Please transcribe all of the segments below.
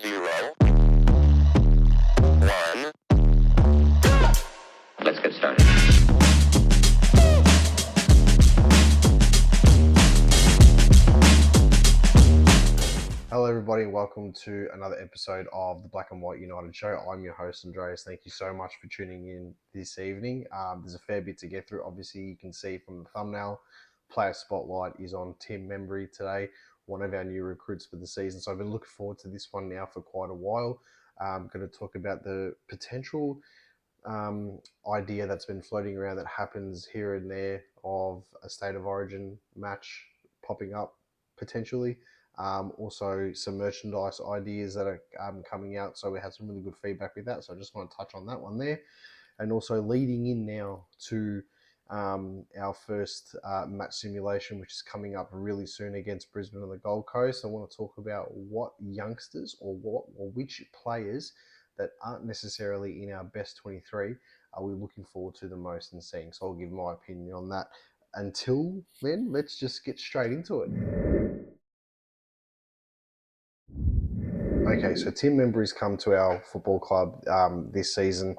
0, 1. Let's get started. Hello everybody, welcome to another episode of the Black and White United Show. I'm your host Andreas. Thank you so much for tuning in this evening. There's a fair bit to get through. Obviously you can see from the thumbnail, player spotlight is on Tim Membrey today, one of our new recruits for the season. So I've been looking forward to this one now for quite a while. I'm going to talk about the potential idea that's been floating around that happens here and there of a State of Origin match popping up potentially. Also some merchandise ideas that are coming out. So we had some really good feedback with that. So I just want to touch on that one there. And also leading in now to our first match simulation, which is coming up really soon against Brisbane and the Gold Coast. I want to talk about what youngsters or which players that aren't necessarily in our best 23 are we looking forward to the most and seeing. So I'll give my opinion on that. Until then, let's just get straight into it. Okay, so Tim Membrey's come to our football club this season,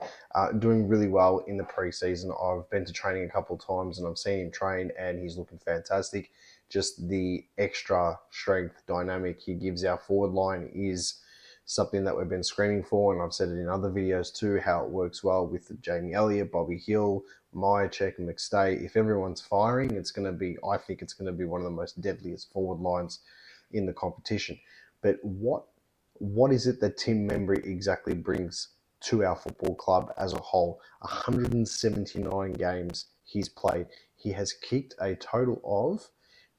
doing really well in the pre-season. I've been to training a couple of times and I've seen him train and he's looking fantastic. Just the extra strength dynamic he gives our forward line is something that we've been screaming for, and I've said it in other videos too, how it works well with Jamie Elliott, Bobby Hill, Myercheck and McStay. If everyone's firing, I think it's going to be one of the most deadliest forward lines in the competition. But what is it that Tim Membrey exactly brings to our football club as a whole? 179 games he's played. He has kicked a total of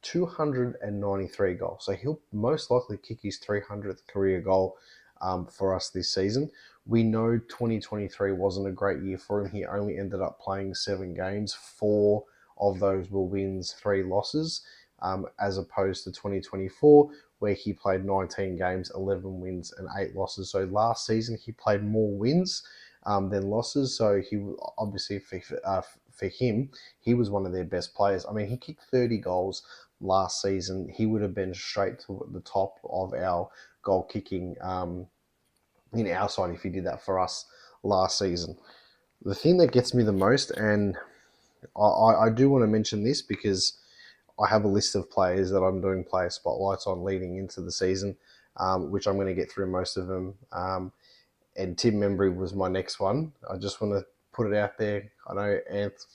293 goals. So he'll most likely kick his 300th career goal for us this season. We know 2023 wasn't a great year for him. He only ended up playing 7 games. 4 of those were wins, 3 losses, as opposed to 2024, where he played 19 games, 11 wins and 8 losses. So last season he played more wins than losses. So he obviously for him, he was one of their best players. I mean, he kicked 30 goals last season. He would have been straight to the top of our goal kicking in our side if he did that for us last season. The thing that gets me the most, and I do want to mention this because I have a list of players that I'm doing player spotlights on leading into the season, which I'm going to get through most of them. And Tim Membrey was my next one. I just want to put it out there. I know Anth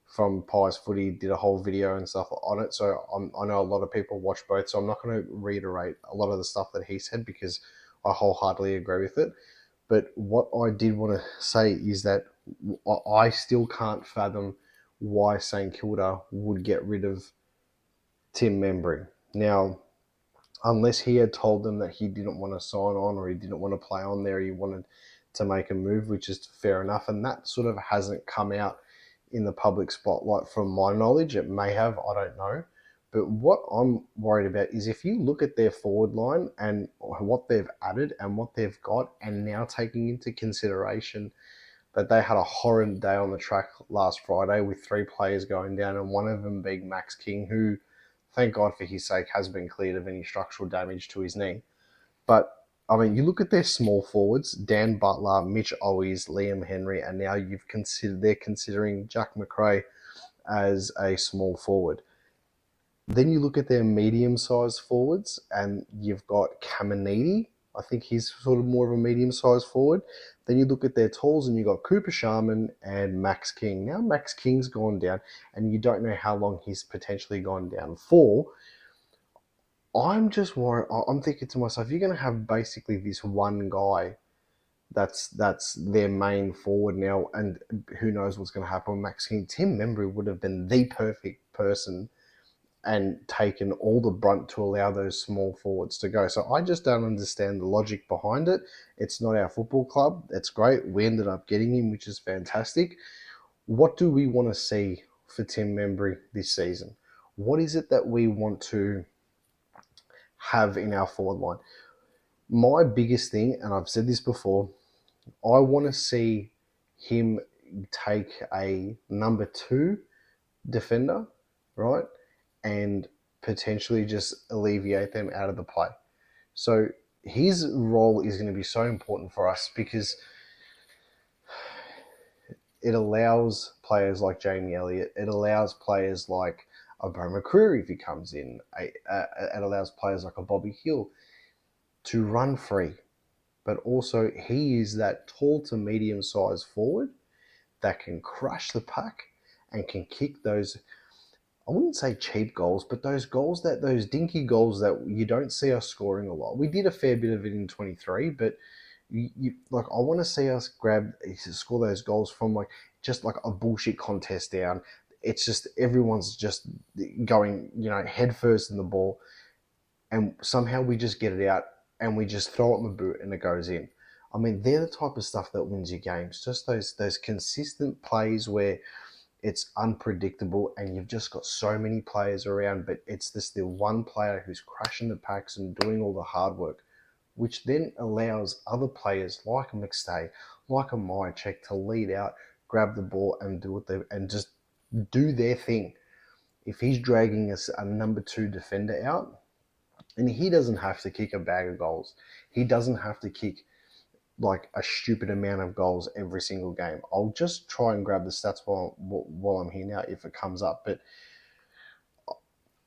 from Pies Footy did a whole video and stuff on it, so I know a lot of people watch both, so I'm not going to reiterate a lot of the stuff that he said because I wholeheartedly agree with it. But what I did want to say is that I still can't fathom why St Kilda would get rid of Tim Membrey. Now, unless he had told them that he didn't want to sign on or he didn't want to play on there, he wanted to make a move, which is fair enough. And that sort of hasn't come out in the public spotlight from my knowledge. It may have, I don't know. But what I'm worried about is if you look at their forward line and what they've added and what they've got, and now taking into consideration that they had a horrid day on the track last Friday with 3 players going down and one of them being Max King, who, thank God for his sake, has been cleared of any structural damage to his knee. But, I mean, you look at their small forwards, Dan Butler, Mitch Owies, Liam Henry, and now they're considering Jack McRae as a small forward. Then you look at their medium-sized forwards, and you've got Caminiti. I think he's sort of more of a medium-sized forward. Then you look at their talls, and you've got Cooper Sharman and Max King. Now Max King's gone down, and you don't know how long he's potentially gone down for. I'm just worried. I'm thinking to myself, you're going to have basically this one guy that's their main forward now, and who knows what's going to happen with Max King. Tim Membrey would have been the perfect person and taken all the brunt to allow those small forwards to go. So I just don't understand the logic behind it. It's not our football club. It's great. We ended up getting him, which is fantastic. What do we want to see for Tim Membrey this season? What is it that we want to have in our forward line? My biggest thing, and I've said this before, I want to see him take a number 2 defender, right? And potentially just alleviate them out of the play. So his role is going to be so important for us because it allows players like Jamie Elliott, it allows players like a Bo McCreary if he comes in, it allows players like a Bobby Hill to run free. But also, he is that tall to medium sized forward that can crush the pack and can kick those, I wouldn't say cheap goals, but those dinky goals that you don't see us scoring a lot. We did a fair bit of it in 23, but like I want to see us score those goals from like just like a bullshit contest down. It's just everyone's just going, head first in the ball, and somehow we just get it out and we just throw it in the boot and it goes in. I mean, they're the type of stuff that wins you games. Just those consistent plays where it's unpredictable and you've just got so many players around, but it's this the one player who's crushing the packs and doing all the hard work, which then allows other players like a McStay, like a Myercheck to lead out, grab the ball and do what they and just do their thing. If he's dragging a number two defender out, and he doesn't have to kick a bag of goals, he doesn't have to kick like a stupid amount of goals every single game. I'll just try and grab the stats while I'm here now if it comes up. But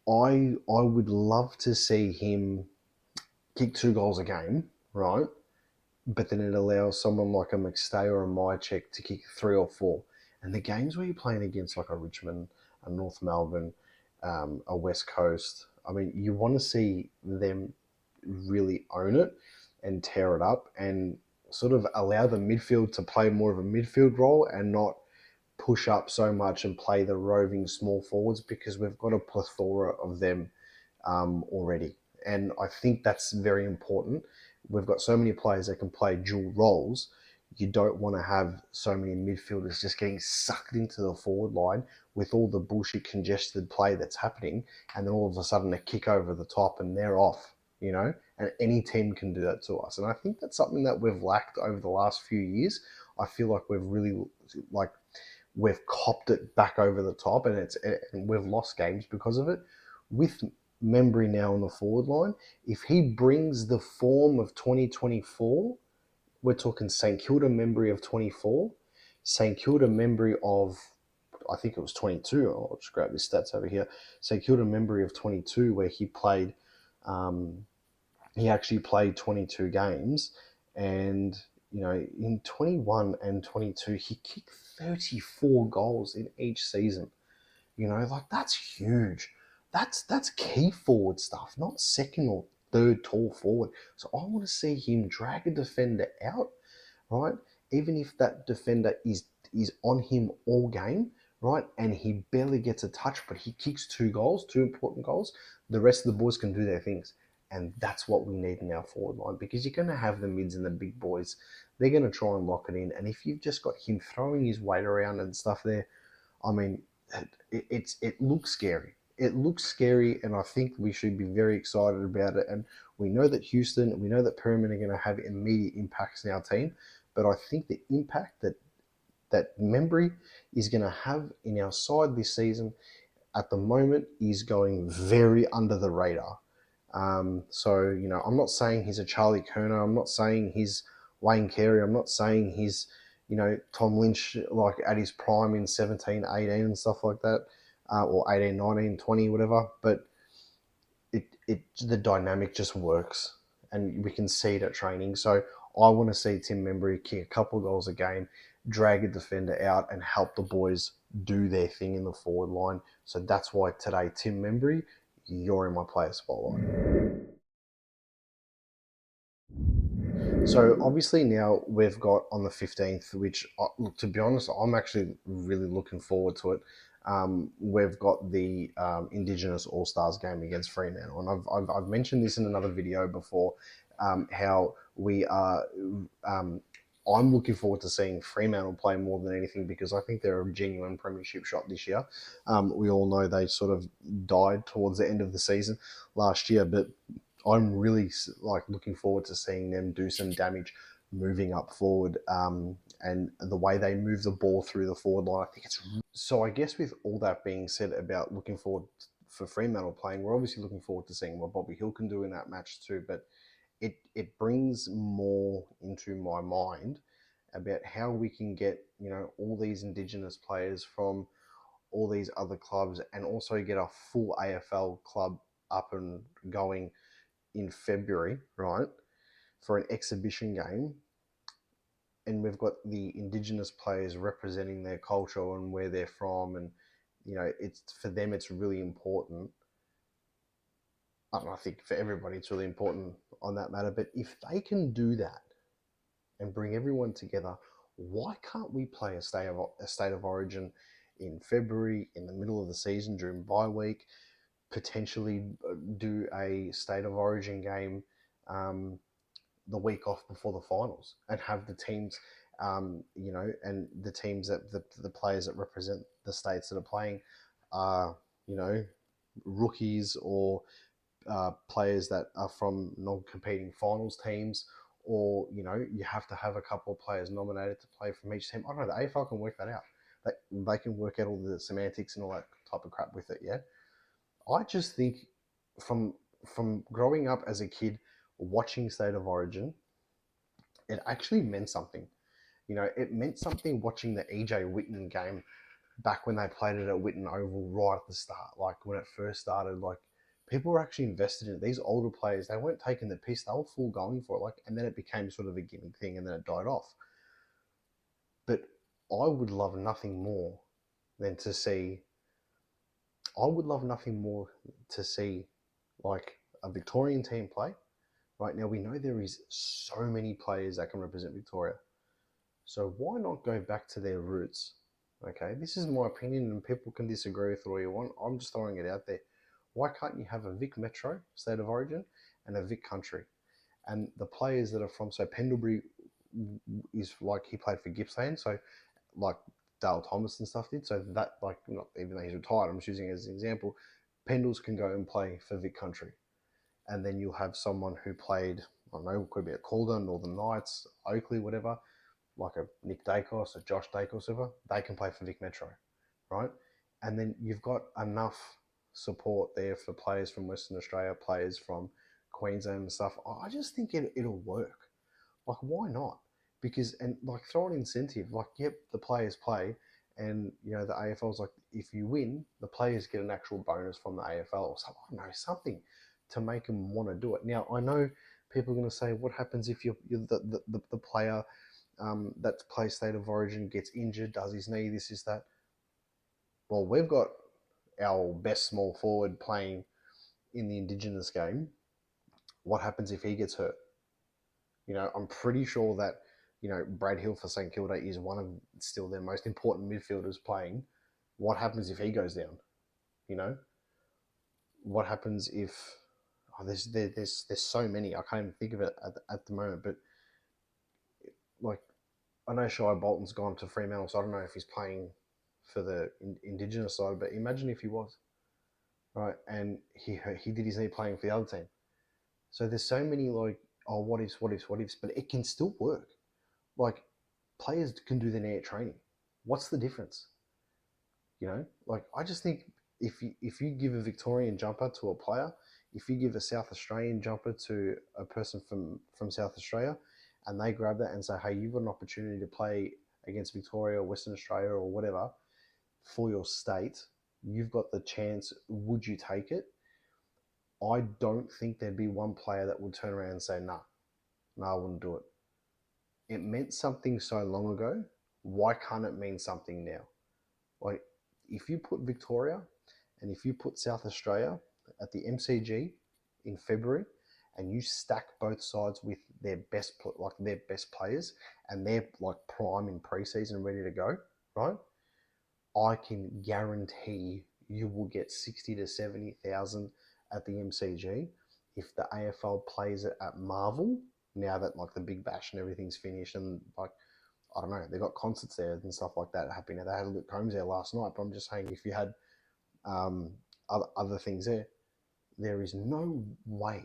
I would love to see him kick 2 goals a game, right? But then it allows someone like a McStay or a Myercheck to kick 3 or 4. And the games where you're playing against like a Richmond, a North Melbourne, a West Coast, I mean, you want to see them really own it and tear it up and sort of allow the midfield to play more of a midfield role and not push up so much and play the roving small forwards, because we've got a plethora of them already. And I think that's very important. We've got so many players that can play dual roles. You don't want to have so many midfielders just getting sucked into the forward line with all the bullshit congested play that's happening, and then all of a sudden a kick over the top and they're off, and any team can do that to us. And I think that's something that we've lacked over the last few years. I feel like we've really we've copped it back over the top, and we've lost games because of it. With Membrey now on the forward line, if he brings the form of 2024, we're talking St Kilda Membrey of 24, St Kilda Membrey of, I think it was 22. I'll just grab his stats over here. St Kilda Membrey of 22, where he actually played 22 games, and in 21 and 22 he kicked 34 goals in each season. Like that's huge. That's key forward stuff, not second or third tall forward. So I want to see him drag a defender out, right? Even if that defender is on him all game, right? And he barely gets a touch, but he kicks 2 goals, 2 important goals. The rest of the boys can do their things. And that's what we need in our forward line, because you're going to have the mids and the big boys. They're going to try and lock it in. And if you've just got him throwing his weight around and stuff there, I mean, it looks scary. It looks scary, and I think we should be very excited about it. And we know that Houston and we know that Perriman are going to have immediate impacts in our team, but I think the impact that Membrey is going to have in our side this season at the moment is going very under the radar. So, I'm not saying he's a Charlie Kerner. I'm not saying he's Wayne Carey. I'm not saying he's, Tom Lynch, like at his prime in 17, 18 and stuff like that, or 18, 19, 20, whatever. But the dynamic just works, and we can see it at training. So I want to see Tim Membrey kick a couple of goals a game, drag a defender out, and help the boys do their thing in the forward line. So that's why today, Tim Membrey, you're in my player spotlight. So obviously now we've got on the 15th, which, look, to be honest, I'm actually really looking forward to it. We've got the Indigenous All-Stars game against Fremantle, and I've mentioned this in another video before, how we are. I'm looking forward to seeing Fremantle play more than anything, because I think they're a genuine premiership shot this year. We all know they sort of died towards the end of the season last year, but I'm really looking forward to seeing them do some damage moving up forward, and the way they move the ball through the forward line. I think it's so. I guess with all that being said about looking forward for Fremantle playing, we're obviously looking forward to seeing what Bobby Hill can do in that match too. But it brings more into my mind about how we can get, all these Indigenous players from all these other clubs, and also get a full AFL club up and going in February, right, for an exhibition game. And we've got the Indigenous players representing their culture and where they're from, and it's for them, it's really important. I think for everybody it's really important on that matter. But if they can do that and bring everyone together, why can't we play a state of origin in February, in the middle of the season during bye week, potentially do a state of origin game the week off before the finals, and have the teams, and the teams that the players that represent the states that are playing are, rookies, or players that are from non-competing finals teams, or you have to have a couple of players nominated to play from each team. I don't know. The AFL can work that out. They can work out all the semantics and all that type of crap with it. Yeah, I just think from growing up as a kid watching State of Origin, it actually meant something. It meant something watching the EJ Whitten game back when they played it at Whitten Oval right at the start, like when it first started. Like, people were actually invested in it. These older players, they weren't taking the piss; they were full going for it. Like, and then it became sort of a gimmick thing, and then it died off. But I would love nothing more than to see. I would love nothing more to see, like, a Victorian team play. Right now, we know there is so many players that can represent Victoria. So why not go back to their roots? Okay, this is my opinion, and people can disagree with it all you want. I'm just throwing it out there. Why can't you have a Vic Metro state of origin and a Vic Country? And the players that are from, so Pendlebury is like, he played for Gippsland, so like Dale Thomas and stuff did. So that, like, not even though he's retired, I'm just using it as an example. Pendles can go and play for Vic Country, and then you'll have someone who played, I don't know, could be a Calder, Northern Knights, Oakley, whatever, like a Nick Dacos, a Josh Dacos, whatever. They can play for Vic Metro, right? And then you've got enough support there for players from Western Australia, players from Queensland and stuff. I just think it'll work. Like, why not? Because, and like, throw an incentive. Like, yep, the players play, and the AFL's like, if you win, the players get an actual bonus from the AFL or something. I don't know, something to make them want to do it. Now, I know people are going to say, what happens if you're the player that plays State of Origin gets injured, does his knee, this is that? Well, we've got our best small forward playing in the Indigenous game. What happens if he gets hurt? I'm pretty sure that, Brad Hill for St Kilda is one of still their most important midfielders playing. What happens if he goes down? What happens if, there's so many, I can't even think of it at the moment, but like, I know Shai Bolton's gone to Fremantle, so I don't know if he's playing for the Indigenous side, but imagine if he was, right? And he did his knee playing for the other team. So there's so many, like, oh, what ifs, but it can still work. Like, players can do their knee at training. What's the difference? Like, I just think if you give a Victorian jumper to a player, if you give a South Australian jumper to a person from South Australia, and they grab that and say, hey, you've got an opportunity to play against Victoria or Western Australia or whatever for your state, you've got the chance, would you take it? I don't think there'd be one player that would turn around and say, nah, I wouldn't do it. It meant something so long ago. Why can't it mean something now? Like, if you put Victoria and if you put South Australia at the MCG in February, and you stack both sides with their best players, and they're like prime in preseason, ready to go, right? I can guarantee you will get 60 to 70,000 at the MCG if the AFL plays it at Marvel. Now that, like, the Big Bash and everything's finished, and, like, I don't know, they got concerts there and stuff like that happening. They had Luke Combs there last night, but I'm just saying, if you had um, other things there is no way,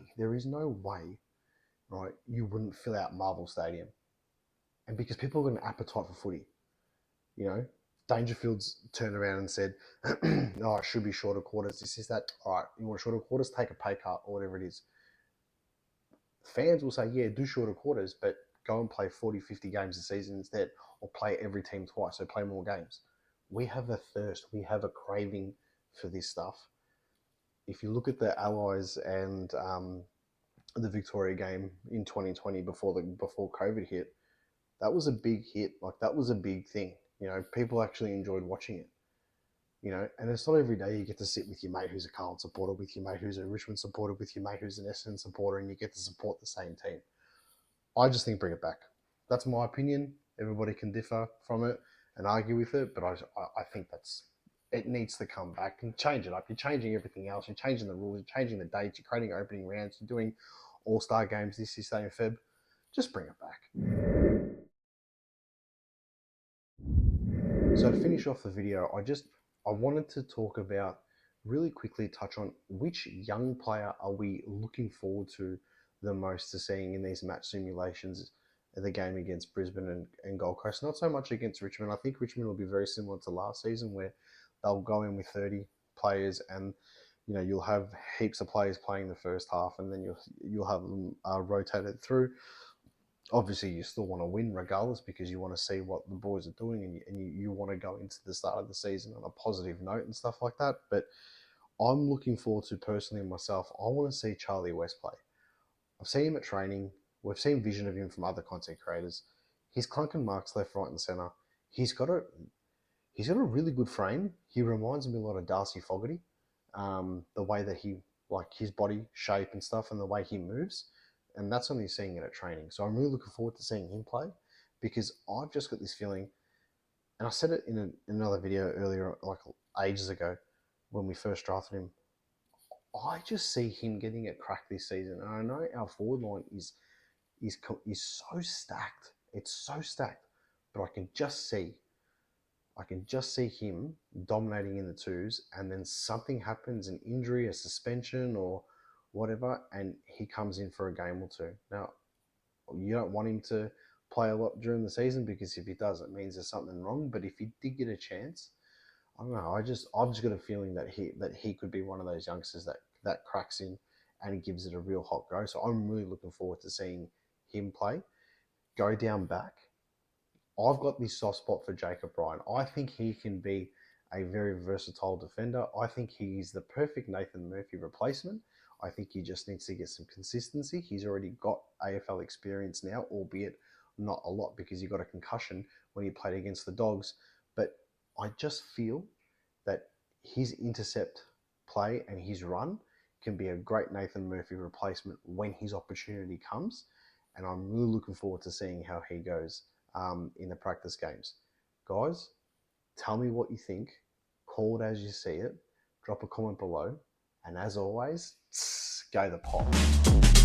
right, you wouldn't fill out Marvel Stadium. And because people have got an appetite for footy, Dangerfield's turned around and said, oh, it should be shorter quarters, this is that. All right, you want shorter quarters, take a pay cut or whatever it is. Fans will say, yeah, do shorter quarters, but go and play 40, 50 games a season instead, or play every team twice, so play more games. We have a thirst, we have a craving for this stuff. If you look at the Allies and the Victoria game in 2020 before COVID hit, that was a big hit. Like, that was a big thing. You know, people actually enjoyed watching it. You know, and it's not every day you get to sit with your mate who's a Carlton supporter, with your mate who's a Richmond supporter, with your mate who's an Essendon supporter, and you get to support the same team. I just think bring it back. That's my opinion. Everybody can differ from it and argue with it, but I think it needs to come back and change it up. You're changing everything else. You're changing the rules. You're changing the dates. You're creating opening rounds. You're doing all-star games this year, in Feb. Just bring it back. So to finish off the video, I wanted to talk about, really quickly touch on, which young player are we looking forward to the most to seeing in these match simulations of the game against Brisbane and Gold Coast. Not so much against Richmond. I think Richmond will be very similar to last season, where they'll go in with 30 players, and you know, you'll have heaps of players playing the first half, and then you'll have them rotated through. Obviously, you still want to win regardless, because you want to see what the boys are doing, and you want to go into the start of the season on a positive note and stuff like that. But I'm looking forward to, personally myself, I want to see Charlie West play. I've seen him at training. We've seen vision of him from other content creators. He's clunking marks left, right, and centre. He's got a really good frame. He reminds me a lot of Darcy Fogarty. The way that his body shape and stuff, and the way he moves. And that's only seeing it at training. So I'm really looking forward to seeing him play, because I've just got this feeling, and I said it in another video earlier, like ages ago, when we first drafted him. I just see him getting a crack this season, and I know our forward line is so stacked. It's so stacked, but I can just see him dominating in the twos, and then something happens, an injury, a suspension, or whatever, and he comes in for a game or two. Now, you don't want him to play a lot during the season, because if he does, it means there's something wrong. But if he did get a chance, I don't know. I've just got a feeling that he could be one of those youngsters that cracks in and gives it a real hot go. So I'm really looking forward to seeing him play. Go down back. I've got this soft spot for Jacob Ryan. I think he can be a very versatile defender. I think he's the perfect Nathan Murphy replacement. I think he just needs to get some consistency. He's already got AFL experience now, albeit not a lot, because he got a concussion when he played against the Dogs. But I just feel that his intercept play and his run can be a great Nathan Murphy replacement when his opportunity comes. And I'm really looking forward to seeing how he goes in the practice games. Guys, tell me what you think. Call it as you see it. Drop a comment below. And as always, go the Pot.